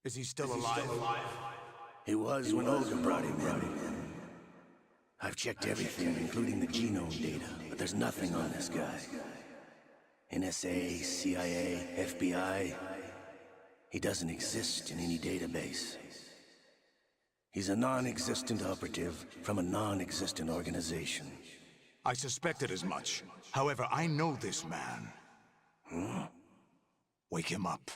Is he still alive? He was when Olga brought him in. I've checked everything, including the genome data, but there's nothing on this guy. NSA, CIA, FBI. He doesn't exist in any database. He's a non-existent operative from a non-existent organization. I suspected as much. However, I know this man. Wake him up.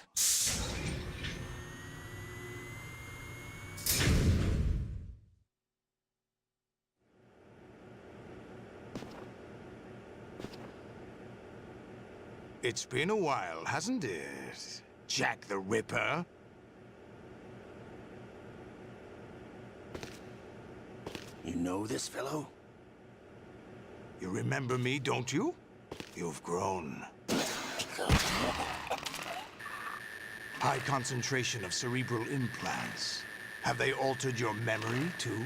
It's been a while, hasn't it? Jack the Ripper? You know this fellow? You remember me, don't you? You've grown. High concentration of cerebral implants. Have they altered your memory, too?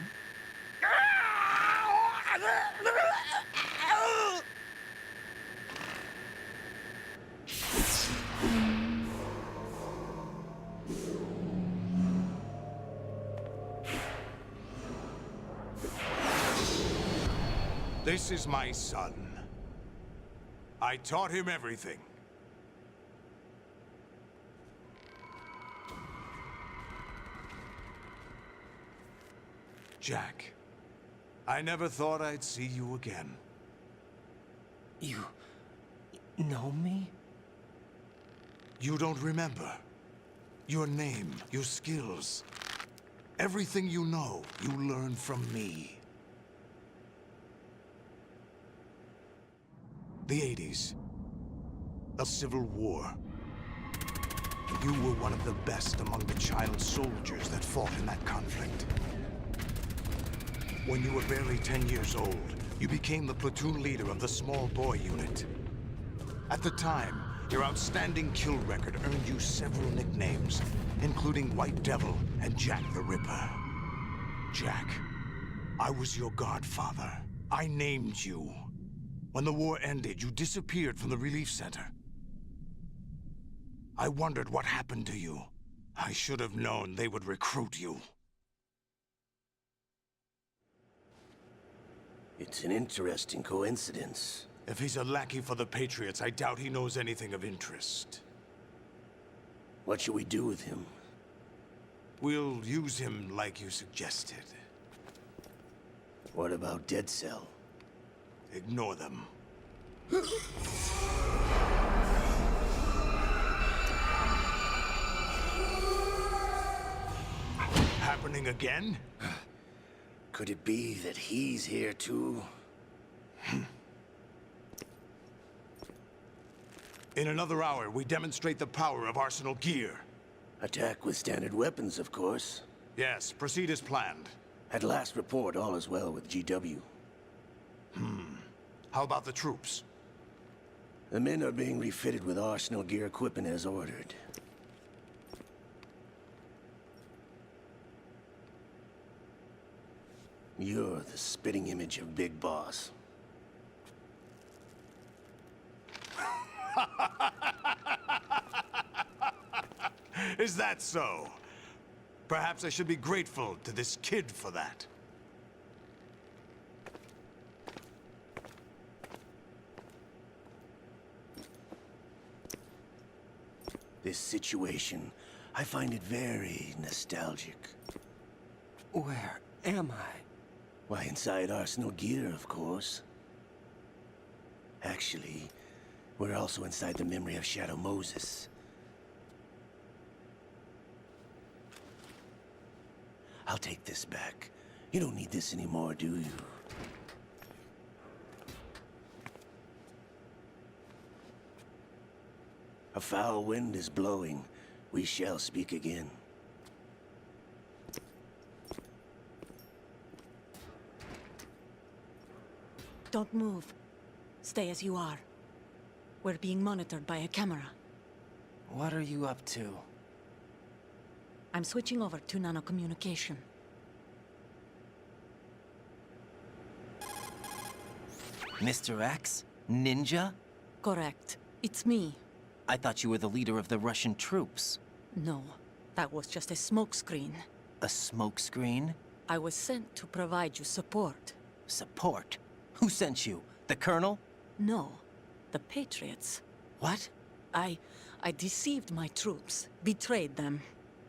This is my son. I taught him everything. Jack, I never thought I'd see you again. You know me? You don't remember. Your name, your skills. Everything you know, you learned from me. The 80s. A civil war. You were one of the best among the child soldiers that fought in that conflict. When you were barely 10 years old, you became the platoon leader of the small boy unit. At the time, your outstanding kill record earned you several nicknames, including White Devil and Jack the Ripper. Jack, I was your godfather. I named you. When the war ended, you disappeared from the relief center. I wondered what happened to you. I should have known they would recruit you. It's an interesting coincidence. If he's a lackey for the Patriots, I doubt he knows anything of interest. What should we do with him? We'll use him like you suggested. What about Dead Cell? Ignore them. Happening again? Could it be that he's here too? In another hour, we demonstrate the power of Arsenal gear. Attack with standard weapons, of course. Yes, proceed as planned. At last report, all is well with GW. How about the troops? The men are being refitted with Arsenal gear equipment as ordered. You're the spitting image of Big Boss. Is that so? Perhaps I should be grateful to this kid for that. This situation, I find it very nostalgic. Where am I? Why, inside Arsenal gear, of course. Actually, we're also inside the memory of Shadow Moses. I'll take this back. You don't need this anymore, do you? A foul wind is blowing. We shall speak again. Don't move. Stay as you are. We're being monitored by a camera. What are you up to? I'm switching over to nanocommunication. Mr. X? Ninja? Correct. It's me. I thought you were the leader of the Russian troops. No. That was just a smokescreen. A smokescreen? I was sent to provide you support. Support? Who sent you? The Colonel? No, the Patriots. What? I deceived my troops, betrayed them.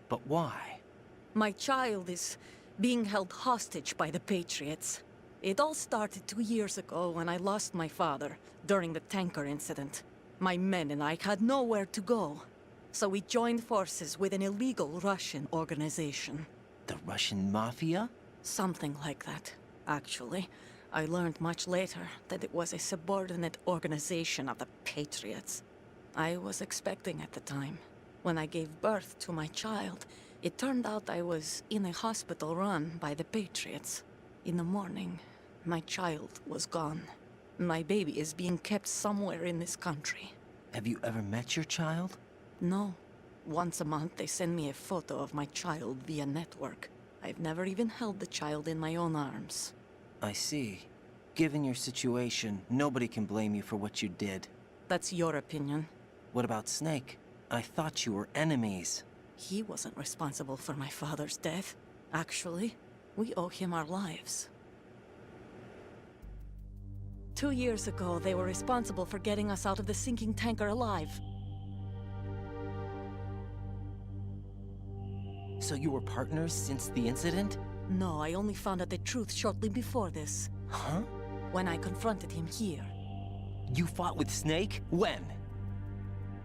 But why? My child is being held hostage by the Patriots. It all started 2 years ago when I lost my father during the tanker incident. My men and I had nowhere to go. So we joined forces with an illegal Russian organization. The Russian Mafia? Something like that, actually. I learned much later that it was a subordinate organization of the Patriots. I was expecting at the time. When I gave birth to my child, it turned out I was in a hospital run by the Patriots. In the morning, my child was gone. My baby is being kept somewhere in this country. Have you ever met your child? No. Once a month, they send me a photo of my child via network. I've never even held the child in my own arms. I see. Given your situation, nobody can blame you for what you did. That's your opinion. What about Snake? I thought you were enemies. He wasn't responsible for my father's death. Actually, we owe him our lives. 2 years ago, they were responsible for getting us out of the sinking tanker alive. So you were partners since the incident? No, I only found out the truth shortly before this. Huh? When I confronted him here. You fought with Snake? When?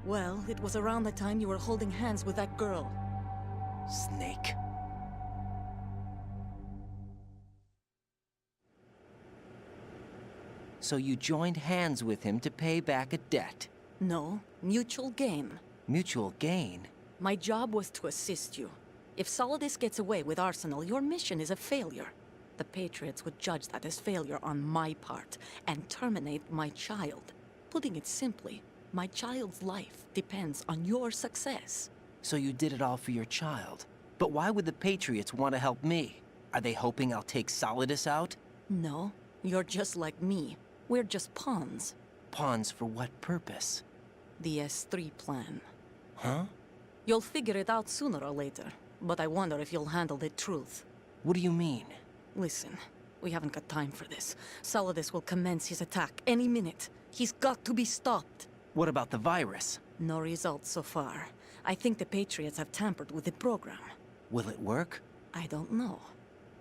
Well, it was around the time you were holding hands with that girl. Snake. So you joined hands with him to pay back a debt? No, mutual gain. Mutual gain? My job was to assist you. If Solidus gets away with Arsenal, your mission is a failure. The Patriots would judge that as failure on my part, and terminate my child. Putting it simply, my child's life depends on your success. So you did it all for your child. But why would the Patriots want to help me? Are they hoping I'll take Solidus out? No, you're just like me. We're just pawns. Pawns for what purpose? The S3 plan. Huh? You'll figure it out sooner or later, but I wonder if you'll handle the truth. What do you mean? Listen, we haven't got time for this. Solidus will commence his attack any minute. He's got to be stopped. What about the virus? No results so far. I think the Patriots have tampered with the program. Will it work? I don't know.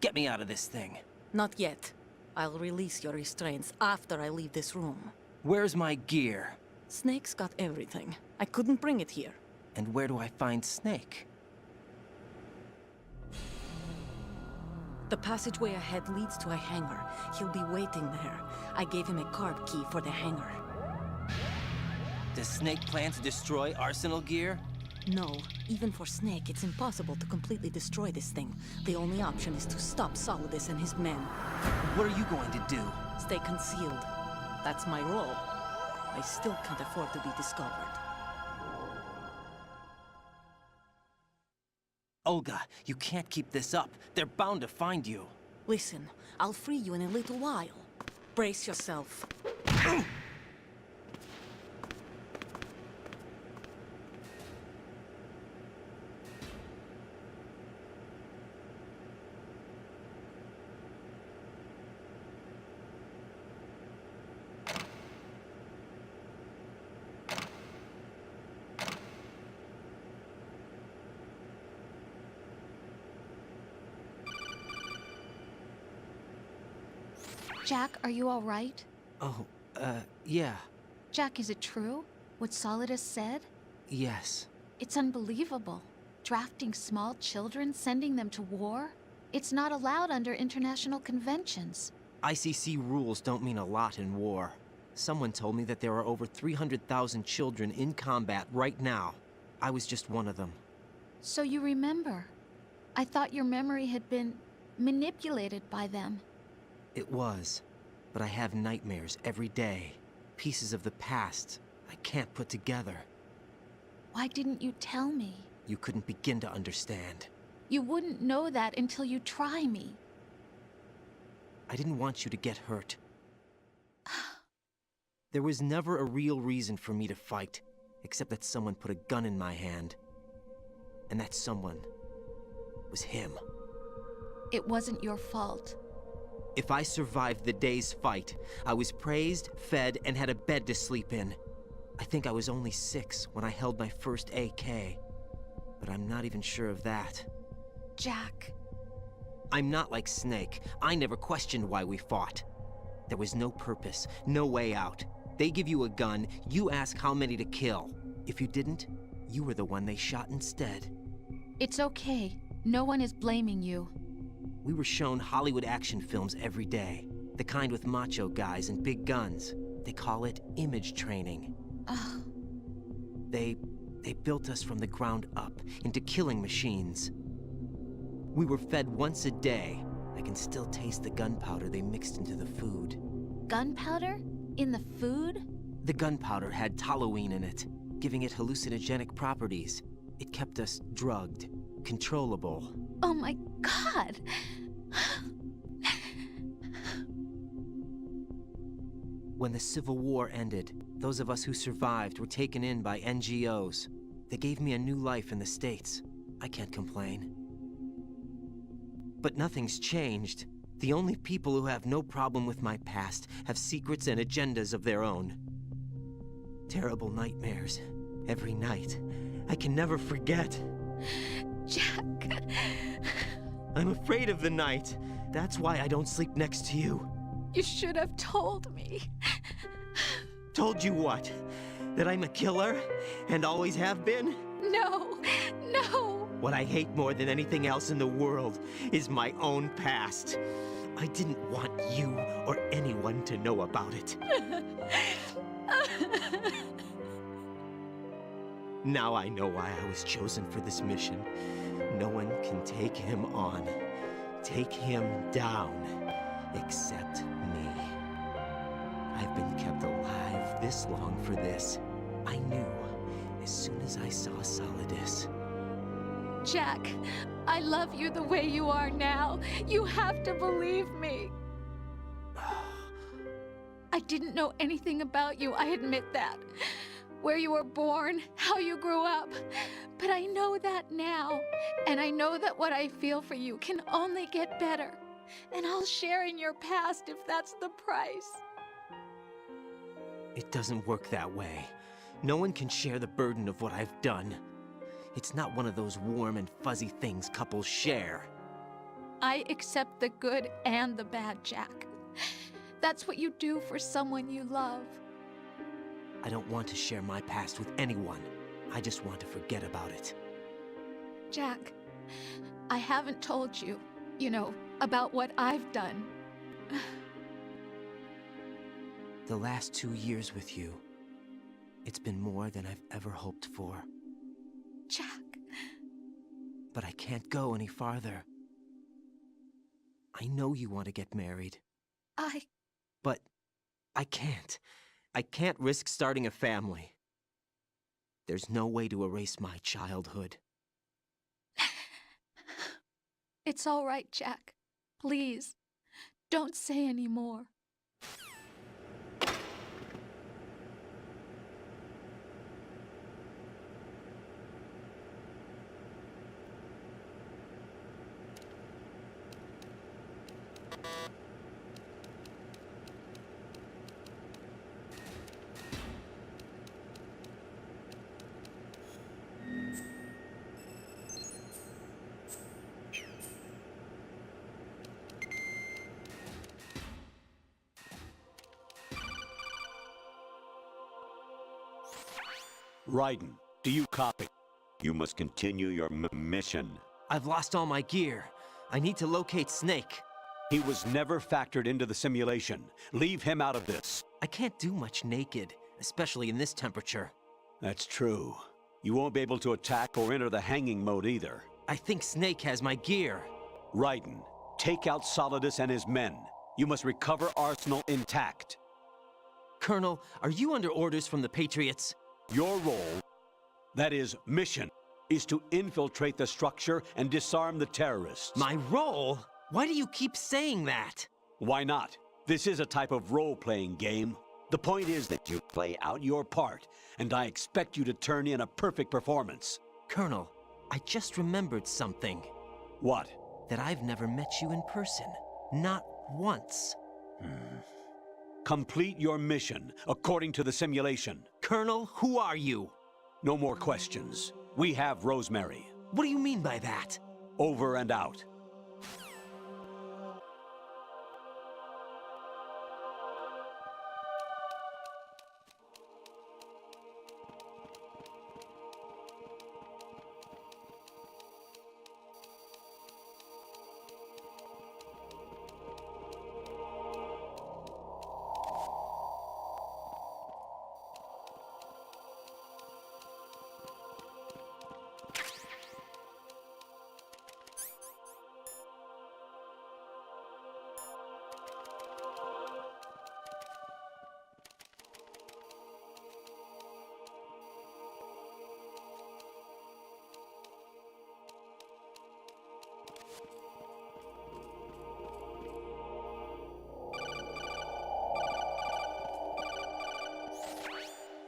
Get me out of this thing. Not yet. I'll release your restraints after I leave this room. Where's my gear? Snake's got everything. I couldn't bring it here. And where do I find Snake? The passageway ahead leads to a hangar. He'll be waiting there. I gave him a card key for the hangar. Does Snake plan to destroy Arsenal gear? No, even for Snake, it's impossible to completely destroy this thing. The only option is to stop Solidus and his men. What are you going to do? Stay concealed. That's my role. I still can't afford to be discovered. Olga, you can't keep this up. They're bound to find you. Listen, I'll free you in a little while. Brace yourself. Jack, are you all right? Oh, yeah. Jack, is it true? What Solidus said? Yes. It's unbelievable. Drafting small children, sending them to war? It's not allowed under international conventions. ICC rules don't mean a lot in war. Someone told me that there are over 300,000 children in combat right now. I was just one of them. So you remember. I thought your memory had been manipulated by them. It was. But I have nightmares every day. Pieces of the past I can't put together. Why didn't you tell me? You couldn't begin to understand. You wouldn't know that until you try me. I didn't want you to get hurt. There was never a real reason for me to fight, except that someone put a gun in my hand. And that someone was him. It wasn't your fault. If I survived the day's fight, I was praised, fed, and had a bed to sleep in. I think I was only 6 when I held my first AK. But I'm not even sure of that. Jack. I'm not like Snake. I never questioned why we fought. There was no purpose, no way out. They give you a gun, you ask how many to kill. If you didn't, you were the one they shot instead. It's okay. No one is blaming you. We were shown Hollywood action films every day. The kind with macho guys and big guns. They call it image training. Ugh. They built us from the ground up into killing machines. We were fed once a day. I can still taste the gunpowder they mixed into the food. Gunpowder? In the food? The gunpowder had toluene in it, giving it hallucinogenic properties. It kept us drugged, controllable. Oh my God! When the Civil War ended, those of us who survived were taken in by NGOs. They gave me a new life in the States. I can't complain. But nothing's changed. The only people who have no problem with my past have secrets and agendas of their own. Terrible nightmares. Every night. I can never forget. Jack. I'm afraid of the night. That's why I don't sleep next to you. You should have told me. Told you what? That I'm a killer? And always have been? No, no. What I hate more than anything else in the world is my own past. I didn't want you or anyone to know about it. Now I know why I was chosen for this mission. No one can take him on, take him down, except me. I've been kept alive this long for this. I knew as soon as I saw Solidus. Jack, I love you the way you are now. You have to believe me. I didn't know anything about you, I admit that. Where you were born, how you grew up. But I know that now. And I know that what I feel for you can only get better. And I'll share in your past if that's the price. It doesn't work that way. No one can share the burden of what I've done. It's not one of those warm and fuzzy things couples share. I accept the good and the bad, Jack. That's what you do for someone you love. I don't want to share my past with anyone. I just want to forget about it. Jack, I haven't told you, about what I've done. The last 2 years with you, it's been more than I've ever hoped for. Jack. But I can't go any farther. I know you want to get married. But I can't. I can't risk starting a family. There's no way to erase my childhood. It's all right, Jack. Please, don't say any more. Raiden, do you copy? You must continue your mission. I've lost all my gear. I need to locate Snake. He was never factored into the simulation. Leave him out of this. I can't do much naked, especially in this temperature. That's true. You won't be able to attack or enter the hanging mode either. I think Snake has my gear. Raiden, take out Solidus and his men. You must recover Arsenal intact. Colonel, are you under orders from the Patriots? Your role, that is, mission, is to infiltrate the structure and disarm the terrorists. My role? Why do you keep saying that? Why not? This is a type of role-playing game. The point is that you play out your part, and I expect you to turn in a perfect performance. Colonel, I just remembered something. What? That I've never met you in person. Not once. Complete your mission, according to the simulation. Colonel, who are you? No more questions. We have Rosemary. What do you mean by that? Over and out.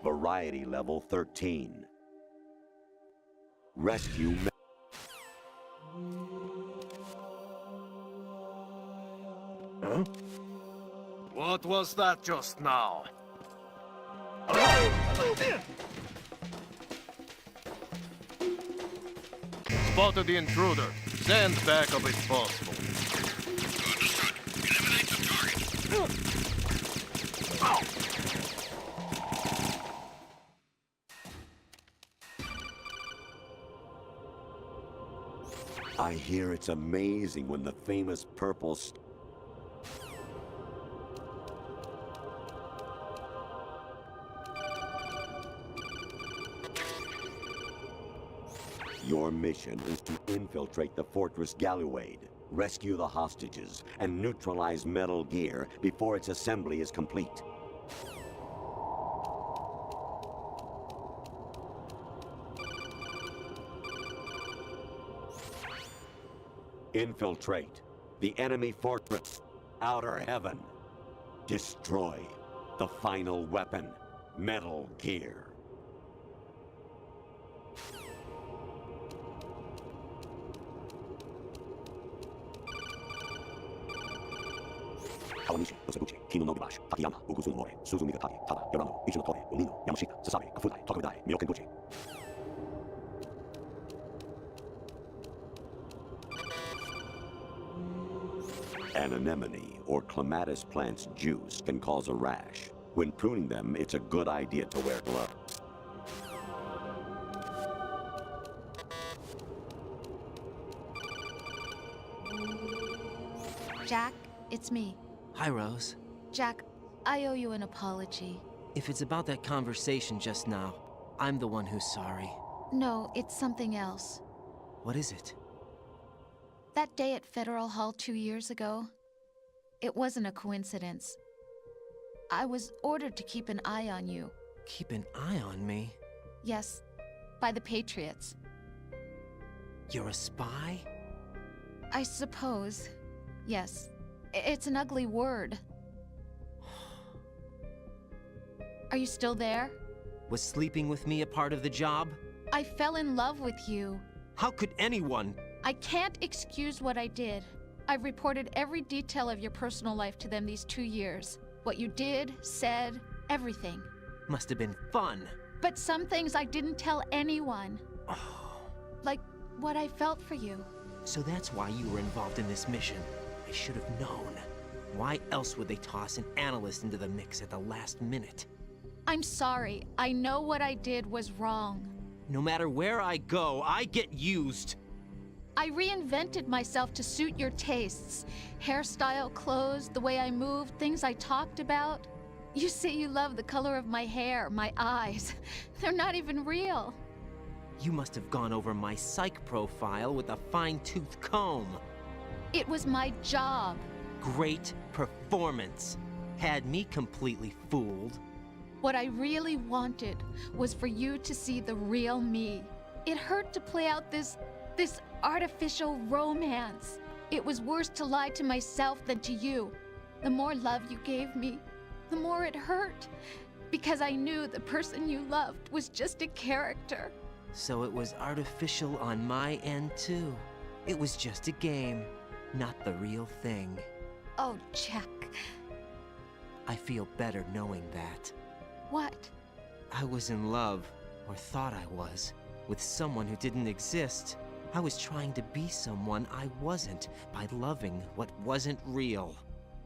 Variety level 13. Rescue. What was that just now? Spotted the intruder. Send backup if possible. Eliminate the target. I hear it's amazing when the famous purple Your mission is to infiltrate the Fortress Galluade, rescue the hostages, and neutralize Metal Gear before its assembly is complete. Infiltrate the enemy fortress, Outer Heaven. Destroy the final weapon, Metal Gear. Kawanishi, Osaguchi, Kino Nogibashi, Takayama, Ugusun More, Suzumiga Taki, Tada, Yorano, Ichino Tore, Onino, Yamashita, Sasai, Kafudai, Tokudai, Miyokenguchi. An anemone or clematis plant's juice can cause a rash. When pruning them, it's a good idea to wear gloves. Jack, it's me. Hi, Rose. Jack, I owe you an apology. If it's about that conversation just now, I'm the one who's sorry. No, it's something else. What is it? That day at Federal Hall 2 years ago, it wasn't a coincidence. I was ordered to keep an eye on you. Keep an eye on me? Yes, by the Patriots. You're a spy? I suppose. Yes. It's an ugly word. Are you still there? Was sleeping with me a part of the job? I fell in love with you. How could anyone? I can't excuse what I did. I've reported every detail of your personal life to them these 2 years. What you did, said, everything. Must have been fun. But some things I didn't tell anyone. Like what I felt for you. So that's why you were involved in this mission. I should have known. Why else would they toss an analyst into the mix at the last minute? I'm sorry. I know what I did was wrong. No matter where I go, I get used. I reinvented myself to suit your tastes. Hairstyle, clothes, the way I moved, things I talked about. You say you love the color of my hair, my eyes. They're not even real. You must have gone over my psych profile with a fine-tooth comb. It was my job. Great performance. Had me completely fooled. What I really wanted was for you to see the real me. It hurt to play out this artificial romance. It was worse to lie to myself than to you. The more love you gave me, the more it hurt. Because I knew the person you loved was just a character. So it was artificial on my end, too. It was just a game, not the real thing. Oh, Jack. I feel better knowing that. What? I was in love, or thought I was, with someone who didn't exist. I was trying to be someone I wasn't by loving what wasn't real.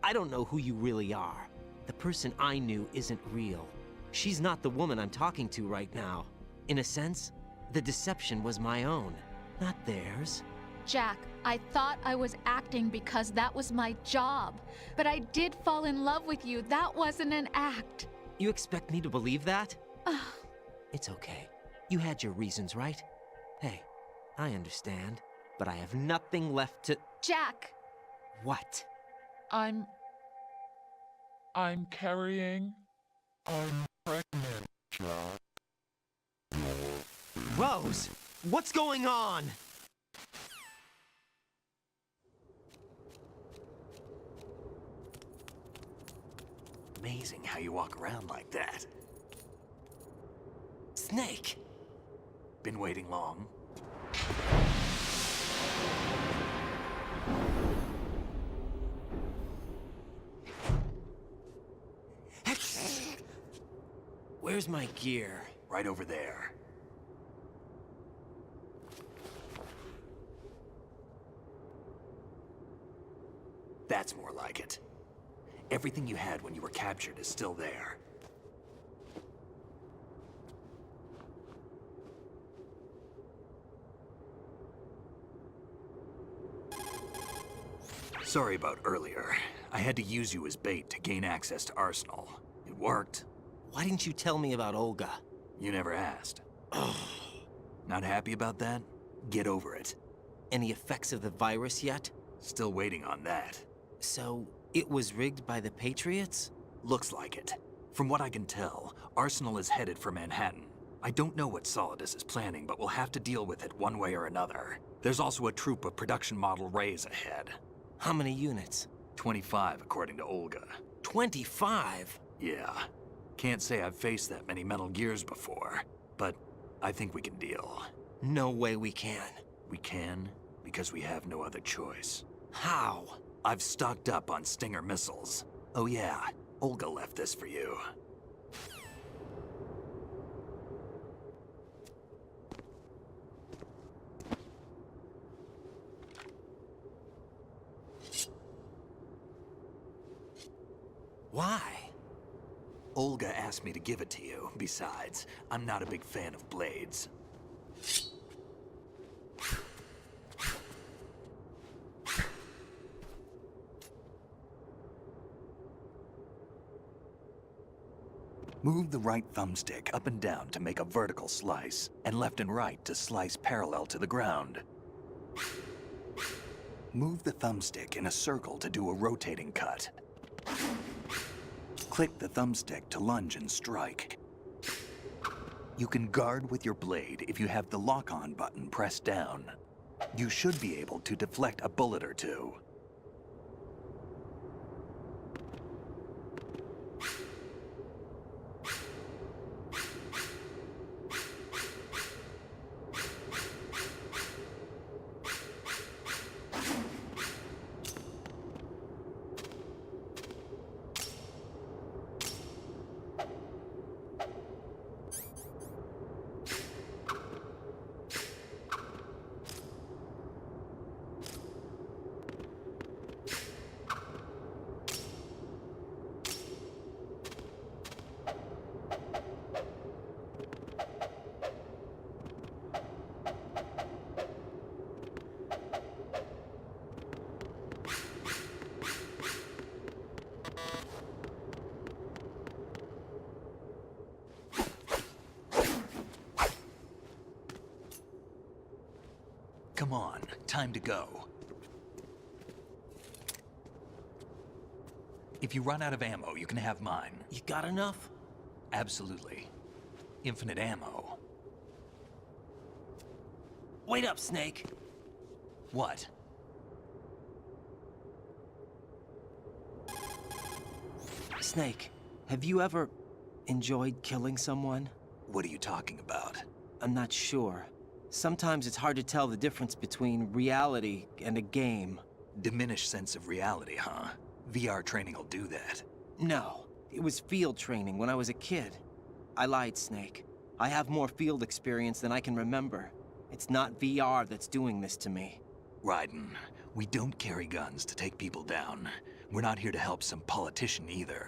I don't know who you really are. The person I knew isn't real. She's not the woman I'm talking to right now. In a sense, the deception was my own, not theirs. Jack, I thought I was acting because that was my job. But I did fall in love with you. That wasn't an act. You expect me to believe that? It's okay. You had your reasons, right? Hey, I understand, but I have nothing left to... Jack! What? I'm carrying. I'm pregnant, Jack. Rose! What's going on? Amazing how you walk around like that. Snake! Been waiting long? Where's my gear? Right over there. That's more like it. Everything you had when you were captured is still there. Sorry about earlier. I had to use you as bait to gain access to Arsenal. It worked. Why didn't you tell me about Olga? You never asked. Not happy about that? Get over it. Any effects of the virus yet? Still waiting on that. So, it was rigged by the Patriots? Looks like it. From what I can tell, Arsenal is headed for Manhattan. I don't know what Solidus is planning, but we'll have to deal with it one way or another. There's also a troop of production model Rays ahead. How many units? 25, according to Olga. 25? Yeah. Can't say I've faced that many Metal Gears before, but I think we can deal. No way we can. We can, because we have no other choice. How? I've stocked up on Stinger missiles. Oh yeah, Olga left this for you. Why? Olga asked me to give it to you. Besides, I'm not a big fan of blades. Move the right thumbstick up and down to make a vertical slice, and left and right to slice parallel to the ground. Move the thumbstick in a circle to do a rotating cut. Click the thumbstick to lunge and strike. You can guard with your blade if you have the lock-on button pressed down. You should be able to deflect a bullet or two. Come on, time to go. If you run out of ammo, you can have mine. You got enough? Absolutely. Infinite ammo. Wait up, Snake. What? Snake, have you ever enjoyed killing someone? What are you talking about? I'm not sure. Sometimes it's hard to tell the difference between reality and a game. Diminished sense of reality, huh? VR training will do that. No, it was field training when I was a kid. I lied, Snake. I have more field experience than I can remember. It's not VR that's doing this to me. Raiden, we don't carry guns to take people down. We're not here to help some politician either.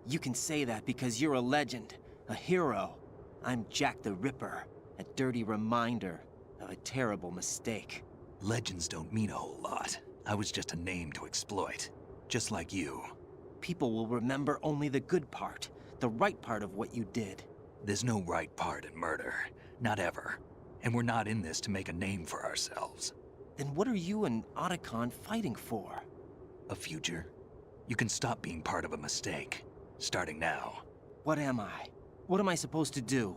You can say that because you're a legend, a hero. I'm Jack the Ripper, a dirty reminder of a terrible mistake. Legends don't mean a whole lot. I was just a name to exploit, just like you. People will remember only the good part, the right part of what you did. There's no right part in murder. Not ever. And we're not in this to make a name for ourselves. Then what are you and Otacon fighting for? A future? You can stop being part of a mistake. Starting now. What am I? What am I supposed to do?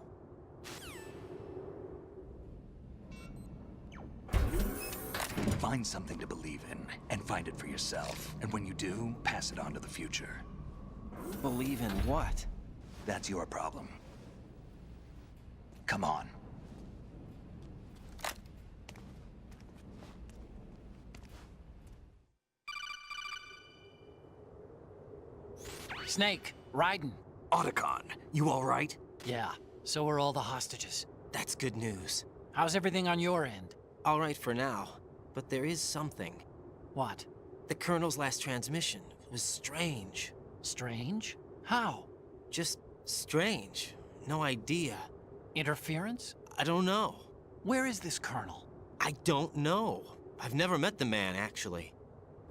Find something to believe in, and find it for yourself. And when you do, pass it on to the future. Believe in what? That's your problem. Come on. Snake, Raiden. Otacon, you all right? Yeah, so are all the hostages. That's good news. How's everything on your end? All right for now, but there is something. What? The Colonel's last transmission was strange. Strange? How? Just strange. No idea. Interference? I don't know. Where is this Colonel? I don't know. I've never met the man, actually.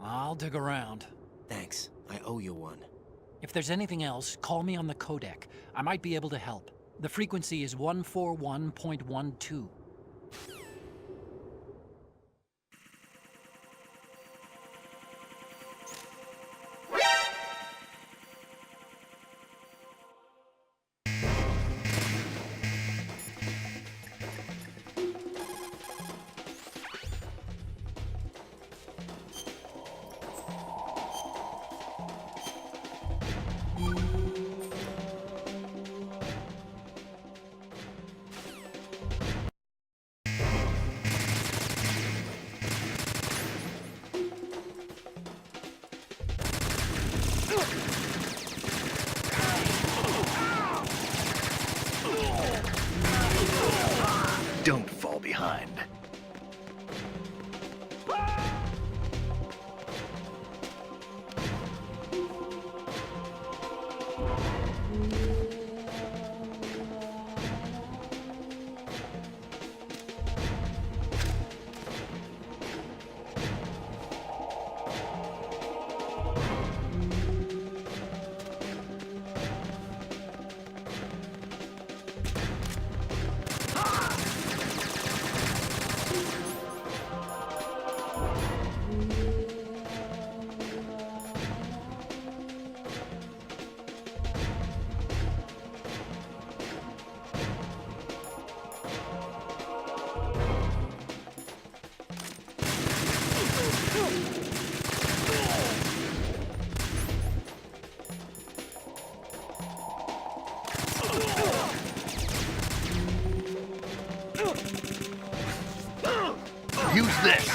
I'll dig around. Thanks. I owe you one. If there's anything else, call me on the codec. I might be able to help. The frequency is 141.12. Don't fall behind. Use this!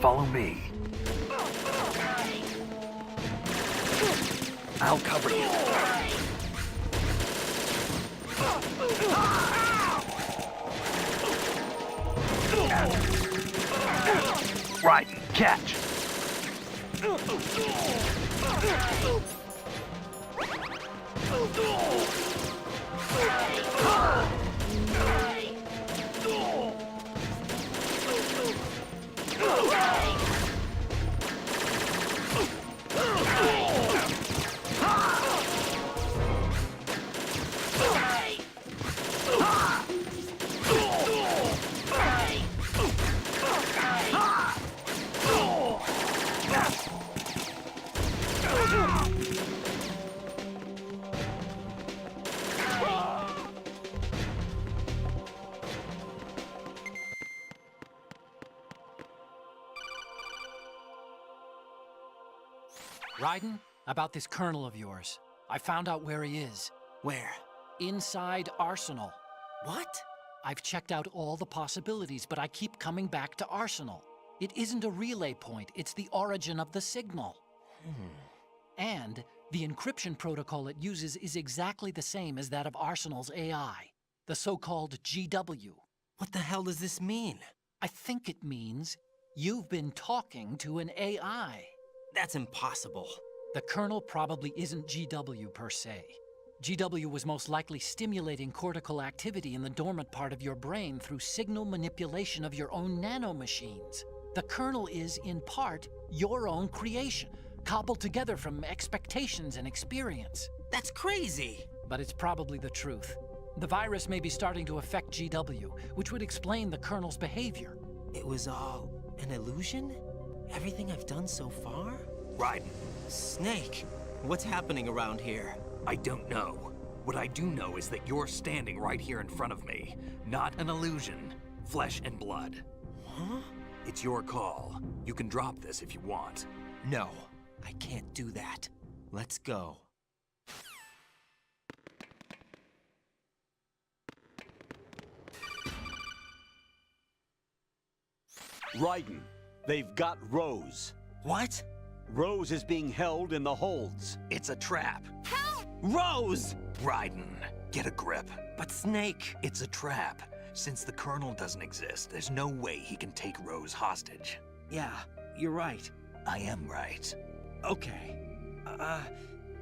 Follow me. I'll cover you. Right, catch. Raiden, About this colonel of yours. I found out where he is. Where? Inside Arsenal. What? I've checked out all the possibilities, but I keep coming back to Arsenal. It isn't a relay point, it's the origin of the signal. And the encryption protocol it uses is exactly the same as that of Arsenal's AI, the so-called GW. What the hell does this mean? I think it means you've been talking to an AI. That's impossible. The kernel probably isn't GW per se. GW was most likely stimulating cortical activity in the dormant part of your brain through signal manipulation of your own nanomachines. The kernel is, in part, your own creation, cobbled together from expectations and experience. That's crazy! But it's probably the truth. The virus may be starting to affect GW, which would explain the kernel's behavior. It was all an illusion? Everything I've done so far? Raiden, Snake, what's happening around here? I don't know. What I do know is that you're standing right here in front of me. Not an illusion. Flesh and blood. Huh? It's your call. You can drop this if you want. No, I can't do that. Let's go. Raiden, they've got Rose. What? Rose is being held in the holds. It's a trap. Rose! Raiden, get a grip. But Snake... It's a trap. Since the Colonel doesn't exist, there's no way he can take Rose hostage. Yeah, you're right. I am right. Okay.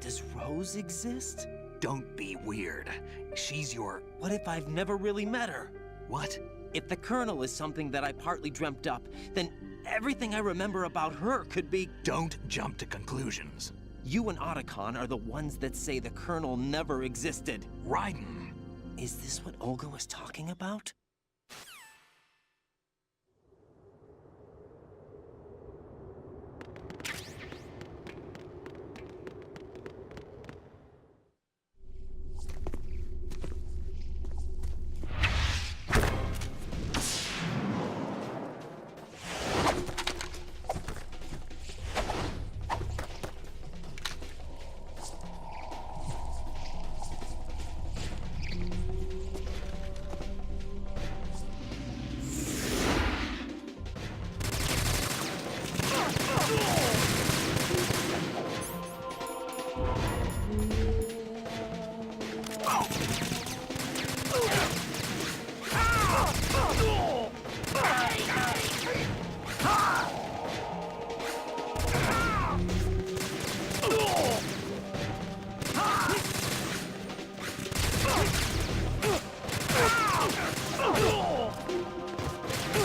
Does Rose exist? Don't be weird. She's your... What if I've never really met her? What? If the Colonel is something that I partly dreamt up, then everything I remember about her could be... Don't jump to conclusions. You and Otacon are the ones that say the Colonel never existed. Raiden! Is this what Olga was talking about?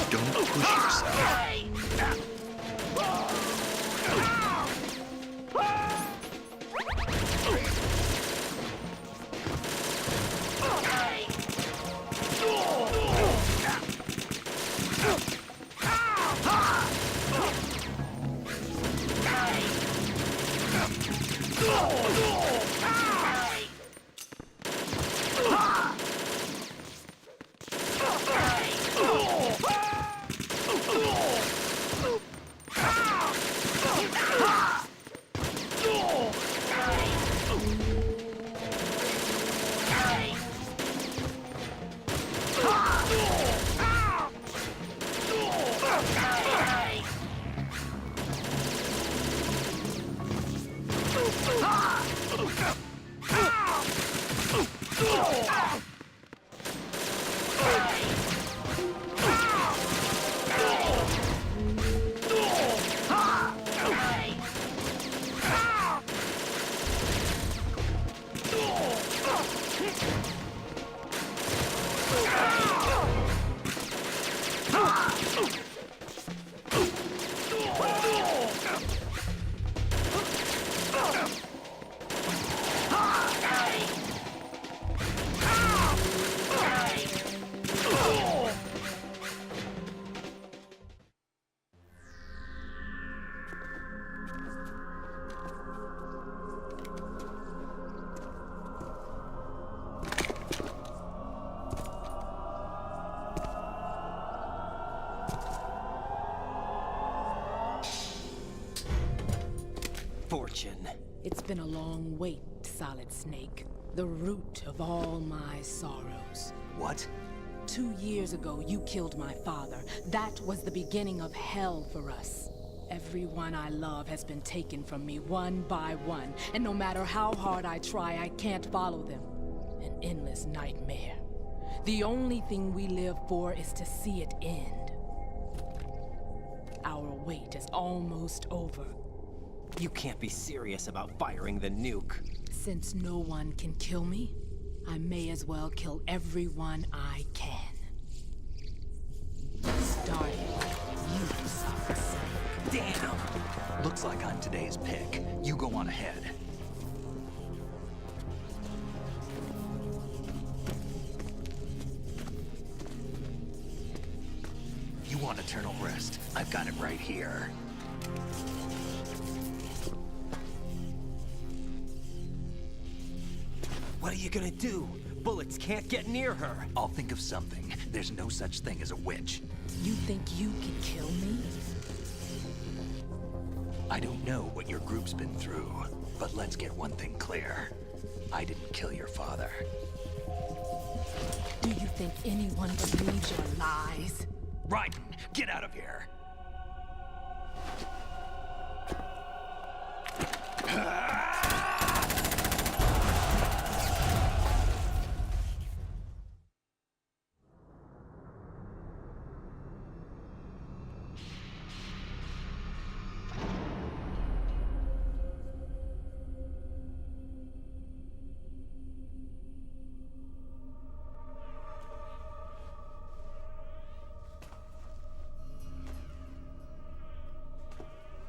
Don't push yourself. been a long wait, Solid Snake. The root of all my sorrows. What? 2 years ago, you killed my father. That was the beginning of hell for us. Everyone I love has been taken from me one by one, and no matter how hard I try, I can't follow them. An endless nightmare. The only thing we live for is to see it end. Our wait is almost over. You can't be serious about firing the nuke. Since no one can kill me, I may as well kill everyone I can. Starting with you, Solid Snake. Damn! Looks like I'm today's pick. You go on ahead. You want eternal rest? I've got it right here. What are you gonna do? Bullets can't get near her. I'll think of something. There's no such thing as a witch. You think you can kill me? I don't know what your group's been through, but let's get one thing clear. I didn't kill your father. Do you think anyone believes your lies? Raiden, get out of here!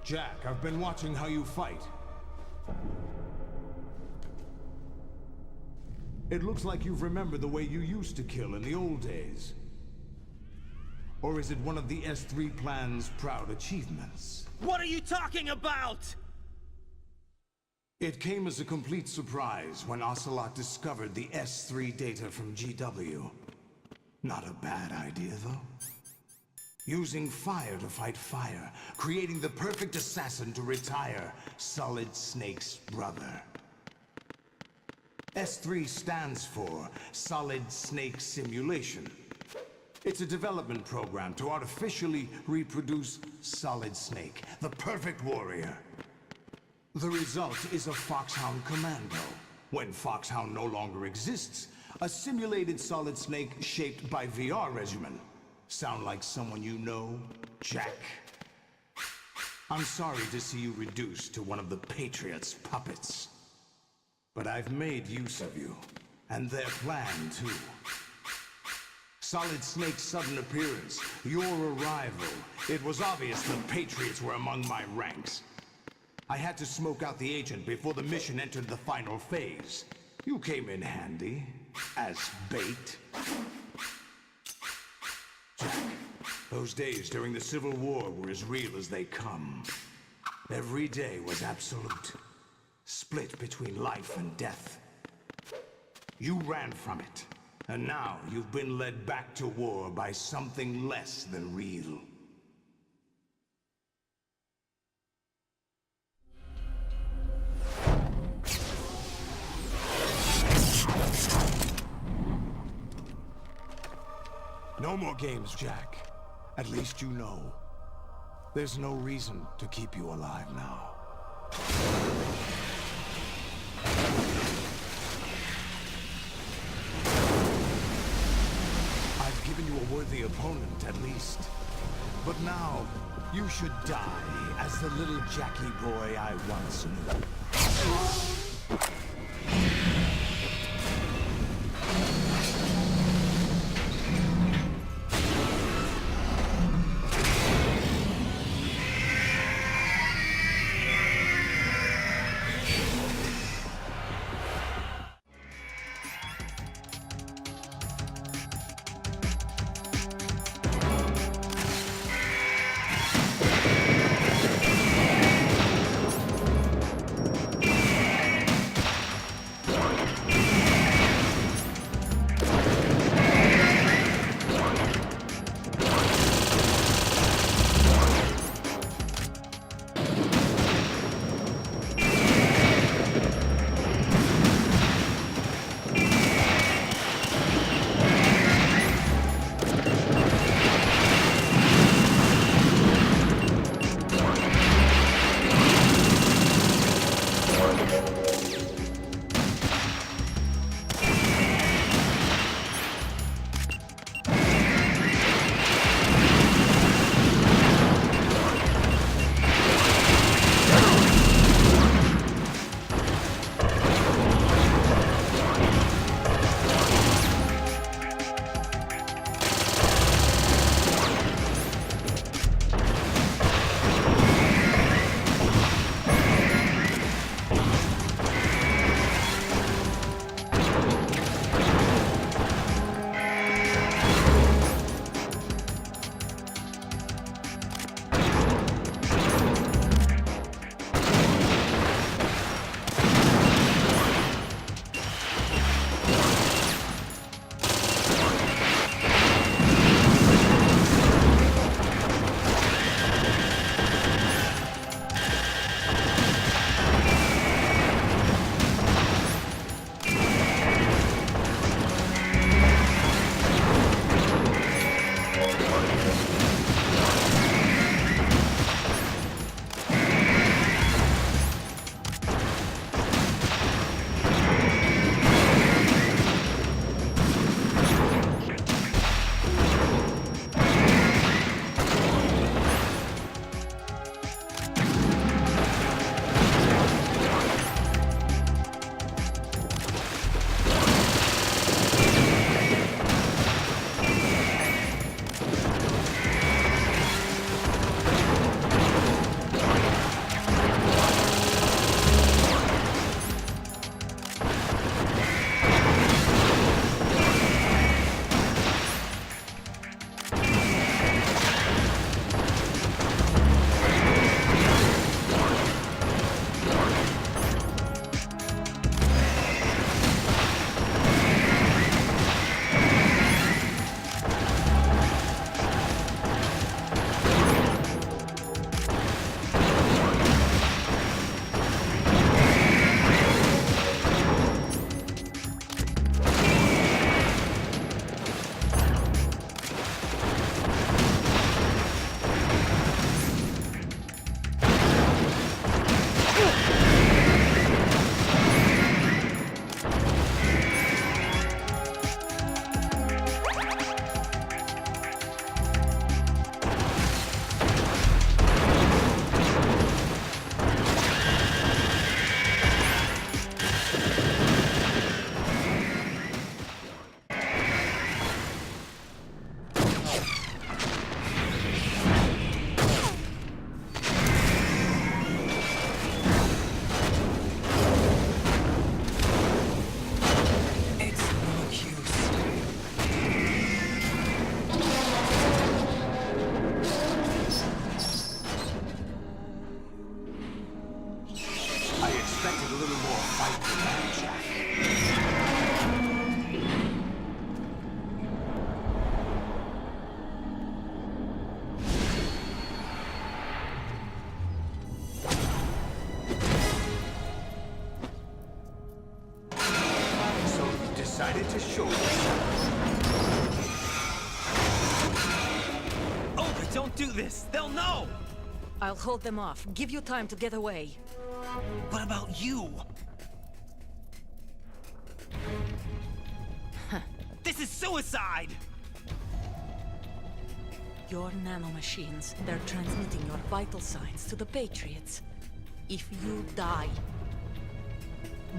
Jack, I've been watching how you fight. It looks like you've remembered the way you used to kill in the old days. Or is it one of the S3 plan's proud achievements? What are you talking about? It came as a complete surprise when Ocelot discovered the S3 data from GW. Not a bad idea, though. Using fire to fight fire, creating the perfect assassin to retire Solid Snake's brother. S3 stands for Solid Snake Simulation. It's a development program to artificially reproduce Solid Snake, the perfect warrior. The result is a Foxhound Commando. When Foxhound no longer exists, a simulated Solid Snake shaped by VR regimen. Sound like someone you know, Jack? I'm sorry to see you reduced to one of the Patriots' puppets. But I've made use of you, and their plan too. Solid Snake's sudden appearance, your arrival, it was obvious the Patriots were among my ranks. I had to smoke out the agent before the mission entered the final phase. You came in handy, as bait. Jack, those days during the Civil War were as real as they come. Every day was absolute. Split between life and death. You ran from it, and now you've been led back to war by something less than real. No more games, Jack. At least you know. There's no reason to keep you alive now. I've given you a worthy opponent, at least. But now, you should die as the little Jackie boy I once knew. decided to show yourselves. Olga, don't do this! They'll know! I'll hold them off. Give you time to get away. What about you? This is suicide! Your nanomachines, they're transmitting your vital signs to the Patriots. If you die,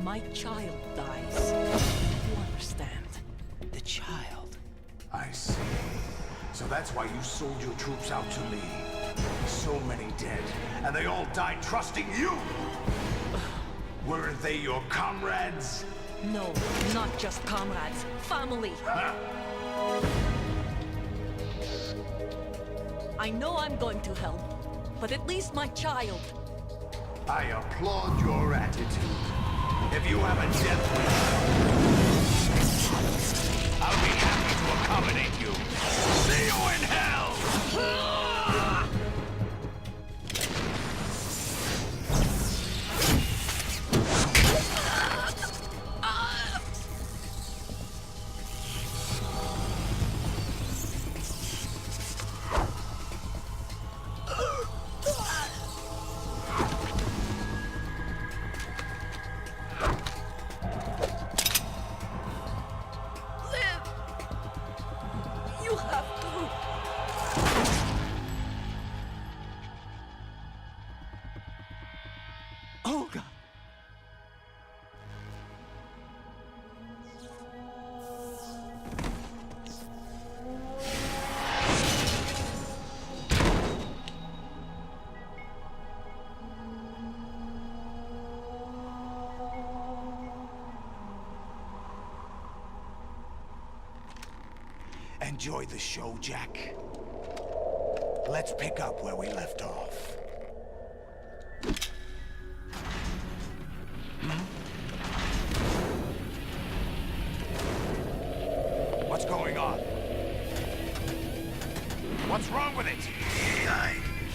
my child dies. You understand? The child. I see. So that's why you sold your troops out to me. So many dead, and they all died trusting you! Weren't they your comrades? No, not just comrades. Family. Huh? I know I'm going to hell, but at least my child. I applaud your attitude. If you have a death wish, I'll be happy to accommodate you. See you in hell! You have to. Olga! Enjoy the show, Jack. Let's pick up where we left off. What's going on? What's wrong with it?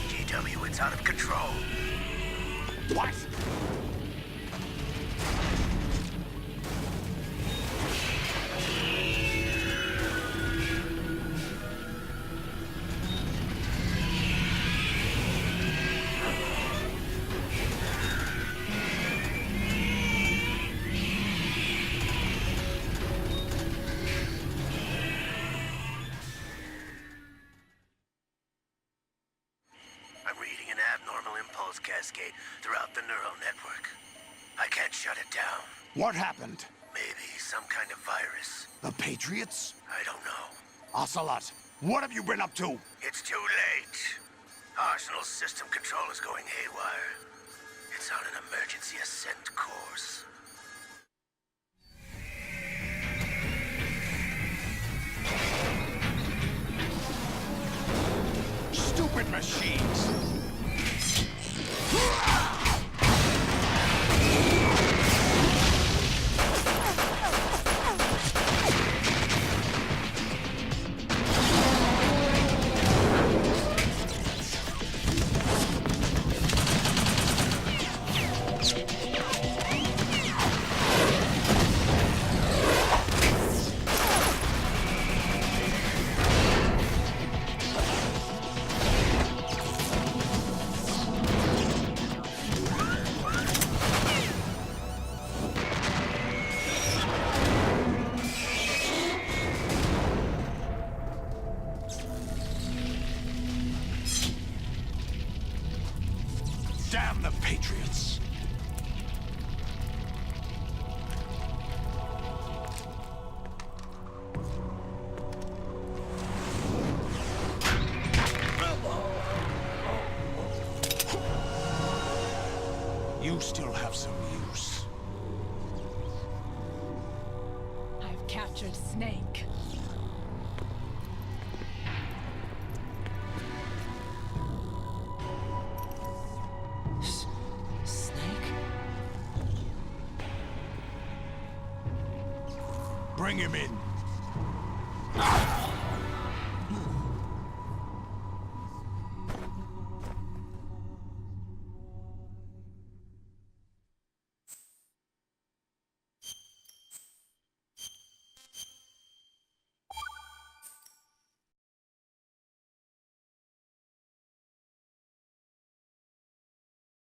GW, it's out of control. What? I'm reading an abnormal impulse cascade throughout the neural network. I can't shut it down. What happened? Maybe some kind of virus. The Patriots? I don't know. Ocelot, what have you been up to? It's too late. Arsenal's system control is going haywire. It's on an emergency ascent course. Stupid machines! Damn the Patriots! You still have some use. I've captured Snake. Snake? Bring him in.